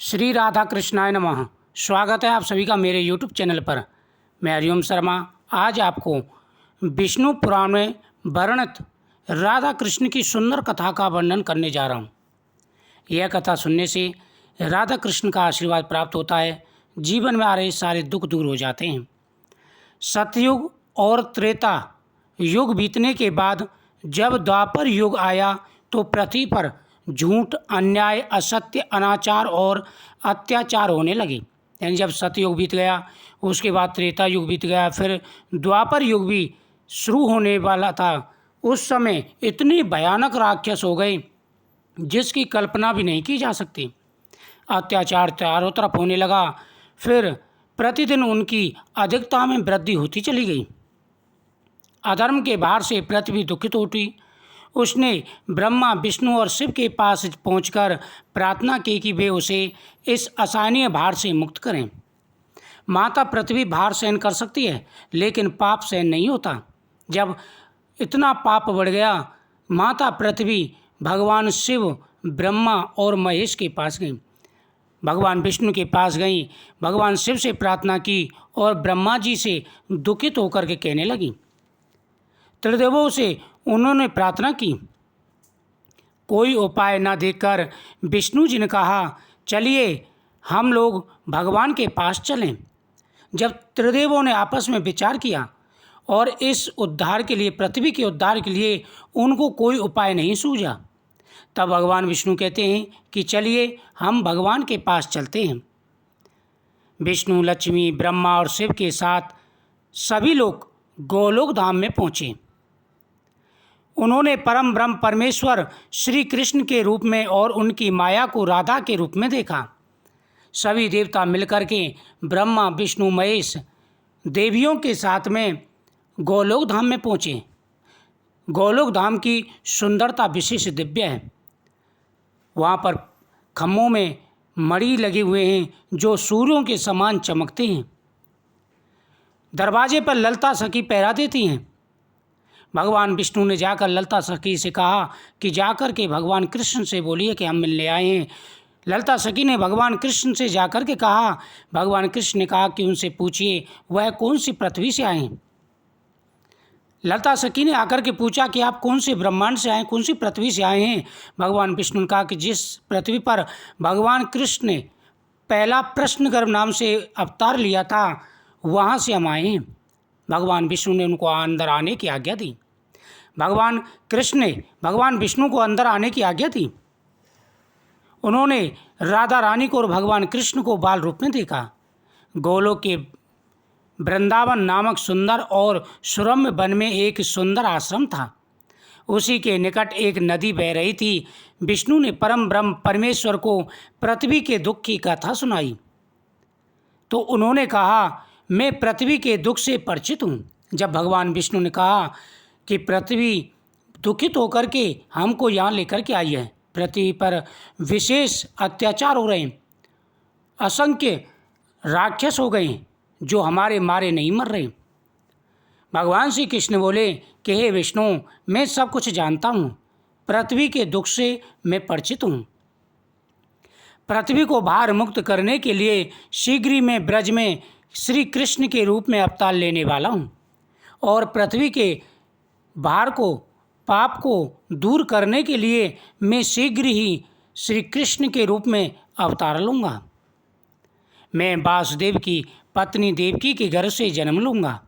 श्री राधा कृष्णाय नमः। स्वागत है आप सभी का मेरे यूट्यूब चैनल पर। मैं हरिओम शर्मा आज आपको विष्णु पुराण में वर्णित राधा कृष्ण की सुंदर कथा का वर्णन करने जा रहा हूँ। यह कथा सुनने से राधा कृष्ण का आशीर्वाद प्राप्त होता है, जीवन में आ रहे सारे दुख दूर हो जाते हैं। सतयुग और त्रेता युग बीतने के बाद जब द्वापर युग आया तो पृथ्वी पर झूठ, अन्याय, असत्य, अनाचार और अत्याचार होने लगे। यानी जब सतयुग बीत गया, उसके बाद त्रेता युग बीत गया, फिर द्वापर युग भी शुरू होने वाला था। उस समय इतने भयानक राक्षस हो गए जिसकी कल्पना भी नहीं की जा सकती। अत्याचार चारों तरफ होने लगा। फिर प्रतिदिन उनकी अधिकता में वृद्धि होती चली गई। अधर्म के भार से पृथ्वी दुखित उठी। उसने ब्रह्मा, विष्णु और शिव के पास पहुंचकर प्रार्थना की कि वे उसे इस असहनीय भार से मुक्त करें। माता पृथ्वी भार सहन कर सकती है, लेकिन पाप सहन नहीं होता। जब इतना पाप बढ़ गया, माता पृथ्वी भगवान शिव, ब्रह्मा और महेश के पास गई। भगवान विष्णु के पास गई, भगवान शिव से प्रार्थना की और ब्रह्मा जी से दुखित होकर के कहने लगी। त्रिदेवों से उन्होंने प्रार्थना की। कोई उपाय न देखकर विष्णु जी ने कहा, चलिए हम लोग भगवान के पास चलें। जब त्रिदेवों ने आपस में विचार किया और इस उद्धार के लिए, पृथ्वी के उद्धार के लिए उनको कोई उपाय नहीं सूझा, तब भगवान विष्णु कहते हैं कि चलिए हम भगवान के पास चलते हैं। विष्णु, लक्ष्मी, ब्रह्मा और शिव के साथ सभी लोग गोलोक धाम में पहुँचे। उन्होंने परम ब्रह्म परमेश्वर श्री कृष्ण के रूप में और उनकी माया को राधा के रूप में देखा। सभी देवता मिलकर के ब्रह्मा, विष्णु, महेश देवियों के साथ में गोलोक धाम में पहुँचे। गोलोक धाम की सुंदरता विशेष दिव्य है। वहाँ पर खम्भों में मणि लगे हुए हैं जो सूर्यों के समान चमकते हैं। दरवाजे पर ललता सखी पहरा देती हैं। भगवान विष्णु ने जाकर ललता सखी से कहा कि जाकर के भगवान कृष्ण से बोलिए कि हम मिलने आए हैं। ललता सखी ने भगवान कृष्ण से जाकर के कहा। भगवान कृष्ण ने कहा कि उनसे पूछिए वह कौन सी पृथ्वी से आए हैं। ललता सखी ने आकर के पूछा कि आप कौन से ब्रह्मांड से आए, कौन सी पृथ्वी से आए हैं। भगवान विष्णु ने कहा कि जिस पृथ्वी पर भगवान कृष्ण ने पहला प्रश्नगर्भ नाम से अवतार लिया था, वहाँ से हम आए हैं। भगवान विष्णु ने उनको अंदर आने की आज्ञा दी। भगवान कृष्ण ने भगवान विष्णु को अंदर आने की आज्ञा दी। उन्होंने राधा रानी को और भगवान कृष्ण को बाल रूप में देखा। गोलोक के वृंदावन नामक सुंदर और सुरम्य वन में एक सुंदर आश्रम था। उसी के निकट एक नदी बह रही थी। विष्णु ने परम ब्रह्म परमेश्वर को पृथ्वी के दुख की कथा सुनाई तो उन्होंने कहा, मैं पृथ्वी के दुख से परिचित हूँ। जब भगवान विष्णु ने कहा कि पृथ्वी दुखित होकर के हमको यहाँ लेकर के आई है, पृथ्वी पर विशेष अत्याचार हो रहे हैं, असंख्य राक्षस हो गए हैं जो हमारे मारे नहीं मर रहे। भगवान श्री कृष्ण बोले कि हे विष्णु, मैं सब कुछ जानता हूँ, पृथ्वी के दुख से मैं परिचित हूँ। पृथ्वी को भार मुक्त करने के लिए शीघ्र ही मैं ब्रज में श्री कृष्ण के रूप में अवतार लेने वाला हूँ और पृथ्वी के भार को, पाप को दूर करने के लिए मैं शीघ्र ही श्री कृष्ण के रूप में अवतार लूँगा। मैं वासुदेव की पत्नी देवकी के गर्भ से जन्म लूँगा।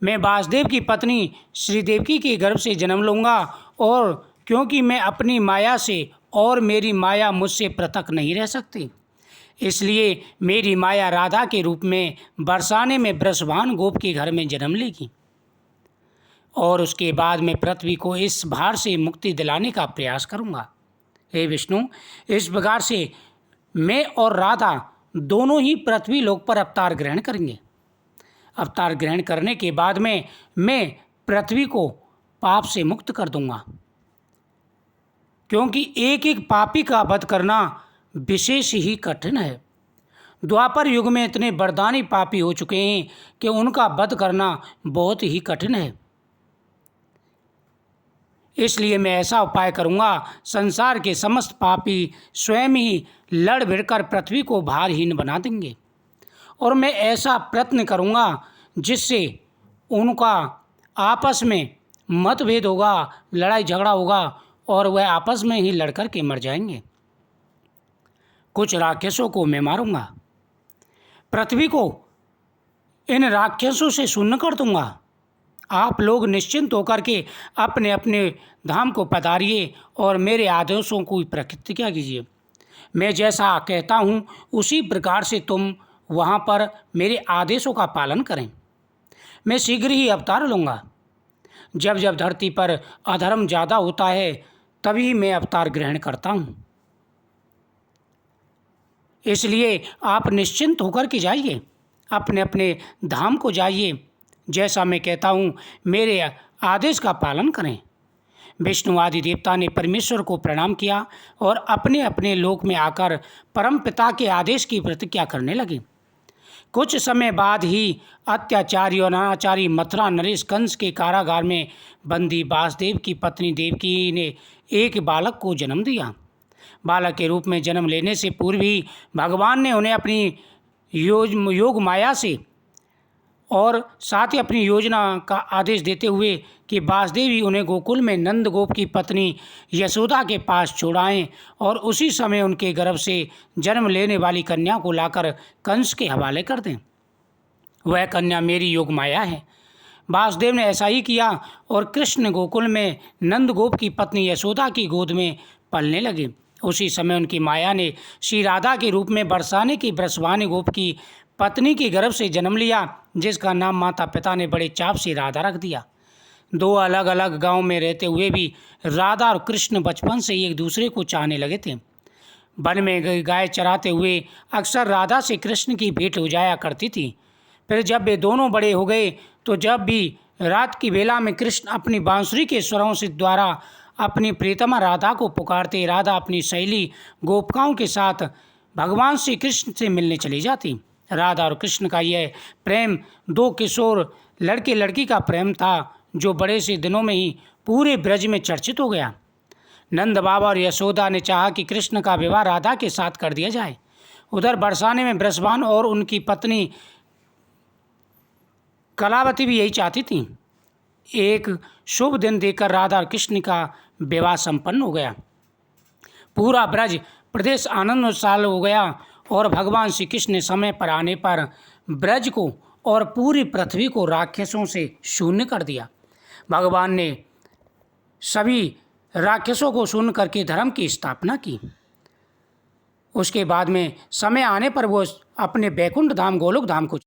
मैं वासुदेव की पत्नी श्री देवकी के गर्भ से जन्म लूँगा और क्योंकि मैं अपनी माया से और मेरी माया मुझसे पृथक नहीं रह सकती, इसलिए मेरी माया राधा के रूप में बरसाने में वृषभान गोप के घर में जन्म लेगी और उसके बाद मैं पृथ्वी को इस भार से मुक्ति दिलाने का प्रयास करूंगा। हे विष्णु, इस प्रकार से मैं और राधा दोनों ही पृथ्वी लोक पर अवतार ग्रहण करेंगे। अवतार ग्रहण करने के बाद में मैं पृथ्वी को पाप से मुक्त कर दूंगा, क्योंकि एक एक पापी का वध करना विशेष ही कठिन है। द्वापर युग में इतने बरदानी पापी हो चुके हैं कि उनका वध करना बहुत ही कठिन है। इसलिए मैं ऐसा उपाय करूँगा, संसार के समस्त पापी स्वयं ही लड़ भिड़कर पृथ्वी को भारहीन बना देंगे। और मैं ऐसा प्रयत्न करूँगा जिससे उनका आपस में मतभेद होगा, लड़ाई झगड़ा होगा और वह आपस में ही लड़ कर के मर जाएंगे। कुछ राक्षसों को मैं मारूंगा, पृथ्वी को इन राक्षसों से शून्य कर दूंगा। आप लोग निश्चिंत होकर के अपने अपने धाम को पधारिए और मेरे आदेशों को प्रतिज्ञा कीजिए। मैं जैसा कहता हूँ उसी प्रकार से तुम वहाँ पर मेरे आदेशों का पालन करें। मैं शीघ्र ही अवतार लूँगा। जब जब धरती पर अधर्म ज़्यादा होता है तभी मैं अवतार ग्रहण करता हूँ। इसलिए आप निश्चिंत होकर के जाइए, अपने अपने धाम को जाइए। जैसा मैं कहता हूँ मेरे आदेश का पालन करें। विष्णु आदि देवता ने परमेश्वर को प्रणाम किया और अपने अपने लोक में आकर परम पिता के आदेश की प्रतिज्ञा करने लगे। कुछ समय बाद ही अत्याचारी और अनाचारी मथुरा नरेश कंस के कारागार में बंदी वासुदेव की पत्नी देवकी ने एक बालक को जन्म दिया। बालक के रूप में जन्म लेने से पूर्व ही भगवान ने उन्हें अपनी योग माया से और साथ ही अपनी योजना का आदेश देते हुए कि वासुदेव ही उन्हें गोकुल में नंद गोप की पत्नी यशोदा के पास छोड़ाएं और उसी समय उनके गर्भ से जन्म लेने वाली कन्या को लाकर कंस के हवाले कर दें। वह कन्या मेरी योग माया है। वासुदेव ने ऐसा ही किया और कृष्ण गोकुल में नंद गोप की पत्नी यशोदा की गोद में पलने लगे। उसी समय उनकी माया ने श्री राधा के रूप में बरसाने की ब्रजवानी गोप की पत्नी के गर्भ से जन्म लिया, जिसका नाम माता पिता ने बड़े चाव से राधा रख दिया। दो अलग अलग गांव में रहते हुए भी राधा और कृष्ण बचपन से एक दूसरे को चाहने लगे थे। वन में गाय चराते हुए अक्सर राधा से कृष्ण की भेंट हो जाया करती थी। फिर जब वे दोनों बड़े हो गए तो जब भी रात की बेला में कृष्ण अपनी बांसुरी के स्वरों से द्वारा अपनी प्रीतमा राधा को पुकारते, राधा अपनी सहेली गोपिकाओं के साथ भगवान श्री कृष्ण से मिलने चली जाती। राधा और कृष्ण का यह प्रेम दो किशोर लड़के लड़की का प्रेम था, जो बड़े से दिनों में ही पूरे ब्रज में चर्चित हो गया। नंद बाबा और यशोदा ने चाहा कि कृष्ण का विवाह राधा के साथ कर दिया जाए। उधर बरसाने में ब्रजभान और उनकी पत्नी कलावती भी यही चाहती थी। एक शुभ दिन देखकर राधा और कृष्ण का विवाह संपन्न हो गया। पूरा ब्रज प्रदेश आनंद उत्साह हो गया और भगवान श्री कृष्ण ने समय पर आने पर ब्रज को और पूरी पृथ्वी को राक्षसों से शून्य कर दिया। भगवान ने सभी राक्षसों को शून्य करके धर्म की स्थापना की। उसके बाद में समय आने पर वो अपने बैकुंठ धाम गोलोक धाम को